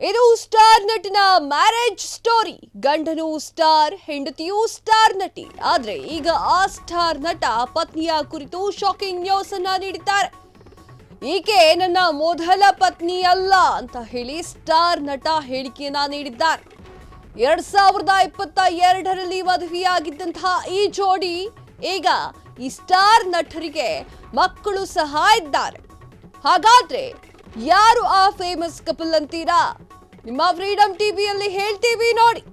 ಇದು ಸ್ಟಾರ್ ನಟನ marriage story. ಗಂಡನು ಸ್ಟಾರ್, ಹೆಂಡತಿಯೂ ಸ್ಟಾರ್ ನಟಿ. ಆದ್ರೆ ಈಗ ಆ ಸ್ಟಾರ್ ನಟ ಪತ್ನಿಯ ಕುರಿತು ಶಾಕಿಂಗ್ ನ್ಯೂಸ್ ಅನ್ನ ನೀಡಿದ್ದಾರೆ. ಈಕೆ ನನ್ನ ಮೊದಲ ಪತ್ನಿ ಅಲ್ಲ ಅಂತ ಹೇಳಿ ಸ್ಟಾರ್ ನಟ ಹೇಳಿಕೆಯನ್ನ ನೀಡಿದ್ದಾರೆ. 2022ರಲ್ಲಿ ಮದುವೆಯಾಗಿದ್ದಂತಹ ಈ ಜೋಡಿ ಈಗ ಈ ಸ್ಟಾರ್ ನಟರಿಗೆ ಮಕ್ಕಳು ಸಹ ಇದ್ದಾರೆ. ಹಾಗಾದ್ರೆ ಯಾರು ಆ ಫೇಮಸ್ ಕಪಲ್ ಅಂತೀರಾ? ನಿಮ್ಮ ಫ್ರೀಡಮ್ ಟಿವಿಯಲ್ಲಿ ಹೇಳ್ತೀವಿ ನೋಡಿ.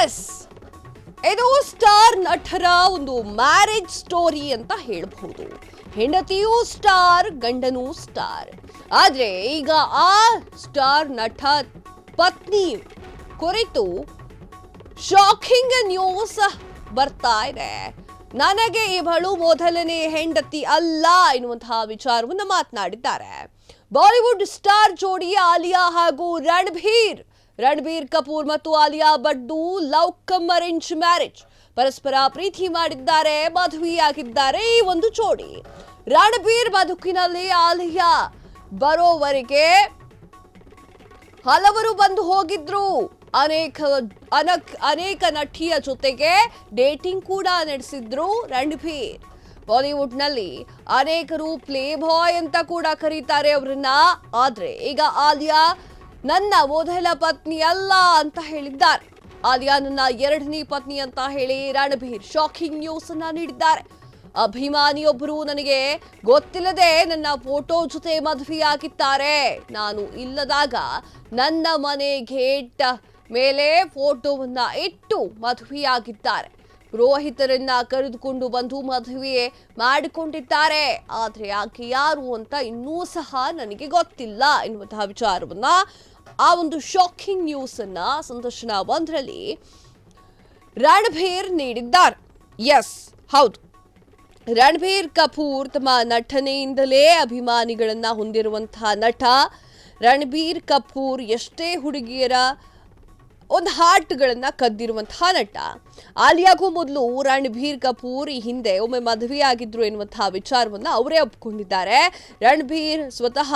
ಎಸ್, ಇದು ಸ್ಟಾರ್ ನಟರ ಒಂದು ಮ್ಯಾರೇಜ್ ಸ್ಟೋರಿ ಅಂತ ಹೇಳಬಹುದು. ಹೆಂಡತಿಯೂ ಸ್ಟಾರ್, ಗಂಡನೂ ಸ್ಟಾರ್. ಆದ್ರೆ ಈಗ ಆ ಸ್ಟಾರ್ ನಟ ಪತ್ನಿ ಕುರಿತು ಶಾಕಿಂಗ್ ನ್ಯೂಸ್ ಬರ್ತಾ ಇದೆ. ನನಗೆ ಇವಳು ಮೊದಲನೇ ಹೆಂಡತಿ ಅಲ್ಲ ಎನ್ನುವಂತಹ ವಿಚಾರವನ್ನು ಮಾತನಾಡಿದ್ದಾರೆ. ಬಾಲಿವುಡ್ ಸ್ಟಾರ್ ಜೋಡಿ ಆಲಿಯಾ ಹಾಗೂ ರಣಬೀರ್ ಕಪೂರ್ ಮತ್ತು ಆಲಿಯಾ ಭಟ್ದು ಲವ್ ಕಮ್ ಅರೇಂಜ್ ಮ್ಯಾರೇಜ್. ಪರಸ್ಪರ ಪ್ರೀತಿ ಮಾಡಿದ್ದಾರೆ, ಮದುವೆಯಾಗಿದ್ದಾರೆ ಈ ಒಂದು ಜೋಡಿ. ರಣಬೀರ್ ಬದುಕಿನಲ್ಲಿ ಆಲಿಯಾ ಬರೋವರೆಗೆ ಹಲವರು ಬಂದು ಹೋಗಿದ್ರು. ಅನೇಕ ನಟಿಯ ಜೊತೆಗೆ ಡೇಟಿಂಗ್ ಕೂಡ ನಡೆಸಿದ್ರು ರಣಬೀರ್. ಬಾಲಿವುಡ್ನಲ್ಲಿ ಅನೇಕರು ಪ್ಲೇ ಬಾಯ್ ಅಂತ ಕೂಡ ಕರೀತಾರೆ ಅವರನ್ನ. ಆದ್ರೆ ಈಗ ಆಲಿಯಾ ನನ್ನ ಮೊದಲ ಪತ್ನಿ ಅಲ್ಲ ಅಂತ ಹೇಳಿದ್ದಾರೆ. ಆಲಿಯಾ ನನ್ನ ಎರಡನೇ ಪತ್ನಿ ಅಂತ ಹೇಳಿ ರಣಬೀರ್ ಶಾಕಿಂಗ್ ನ್ಯೂಸ್ ಅನ್ನ ನೀಡಿದ್ದಾರೆ. ಅಭಿಮಾನಿಯೊಬ್ಬರು ನನಗೆ ಗೊತ್ತಿಲ್ಲದೆ ನನ್ನ ಫೋಟೋ ಜೊತೆ ಮದುವೆಯಾಗಿದ್ದಾರೆ. ನಾನು ಇಲ್ಲದಾಗ ನನ್ನ ಮನೆ ಗೇಟ್ ಮೇಲೆ ಫೋಟೋವನ್ನ ಇಟ್ಟು ಮದುವೆಯಾಗಿದ್ದಾರೆ. ಪುರೋಹಿತರನ್ನ ಕರೆದುಕೊಂಡು ಬಂದು ಮದುವೆ ಮಾಡಿಕೊಂಡಿದ್ದಾರೆ. ಆದ್ರೆ ಆಕೆ ಯಾರು ಅಂತ ಇನ್ನೂ ಸಹ ನನಗೆ ಗೊತ್ತಿಲ್ಲ ಎನ್ನುವಂತಹ ವಿಚಾರವನ್ನ ಆ ಒಂದು ಶಾಕಿಂಗ್ ನ್ಯೂಸ್ ಅನ್ನ ಸಂದರ್ಶನ ಒಂದರಲ್ಲಿ ರಣಬೀರ್ ನೀಡಿದ್ದಾರೆ. ಎಸ್, ಹೌದು, ರಣಬೀರ್ ಕಪೂರ್ ತಮ್ಮ ನಟನೆಯಿಂದಲೇ ಅಭಿಮಾನಿಗಳನ್ನ ಹೊಂದಿರುವಂತಹ ನಟ. ರಣಬೀರ್ ಕಪೂರ್ ಎಷ್ಟೇ ಹುಡುಗಿಯರ ಒಂದು ಹಾರ್ಟ್ಗಳನ್ನ ಕದ್ದಿರುವಂತಹ ನಟ. ಆಲಿಯಾಗೂ ಮೊದಲು ರಣಬೀರ್ ಕಪೂರ್ ಈ ಹಿಂದೆ ಒಮ್ಮೆ ಮದುವೆಯಾಗಿದ್ರು ಎನ್ನುವಂತಹ ವಿಚಾರವನ್ನ ಅವರೇ ಒಪ್ಪಿಕೊಂಡಿದ್ದಾರೆ. ರಣಬೀರ್ ಸ್ವತಃ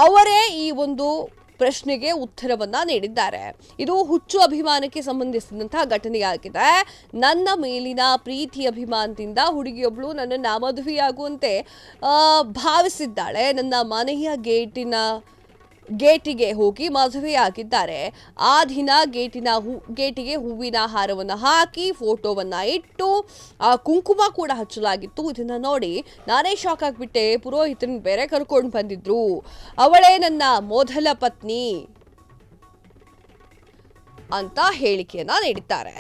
ಅವರೇ ಈ ಒಂದು ಪ್ರಶ್ನೆಗೆ ಉತ್ತರವನ್ನ ನೀಡಿದ್ದಾರೆ. ಇದು ಹುಚ್ಚು ಅಭಿಮಾನಕ್ಕೆ ಸಂಬಂಧಿಸಿದಂತಹ ಘಟನೆಯಾಗಿದೆ. ನನ್ನ ಮೇಲಿನ ಪ್ರೀತಿ ಅಭಿಮಾನದಿಂದ ಹುಡುಗಿಯೊಬ್ಳು ನನ್ನನ್ನು ಮದುವೆಯಾಗುವಂತೆ ಭಾವಿಸಿದ್ದಾಳೆ. ನನ್ನ ಮನೆಯ ಗೇಟಿಗೆ ಹೋಗಿ ಮದುವೆಯಾಗಿದ್ದಾರೆ. ಆ ದಿನ ಗೇಟಿಗೆ ಹೂವಿನ ಹಾರವನ್ನು ಹಾಕಿ ಫೋಟೋವನ್ನ ಇಟ್ಟು ಕುಂಕುಮ ಕೂಡ ಹಚ್ಚಲಾಗಿತ್ತು. ಇದನ್ನ ನೋಡಿ ನಾನೇ ಶಾಕ್ ಆಗ್ಬಿಟ್ಟೆ. ಪುರೋಹಿತರನ್ನ ಬೇರೆ ಕರ್ಕೊಂಡು ಬಂದಿದ್ರು. ಅವಳೇ ನನ್ನ ಮೊದಲ ಪತ್ನಿ ಅಂತ ಹೇಳಿಕೆಯನ್ನ ನೀಡಿದ್ದಾರೆ.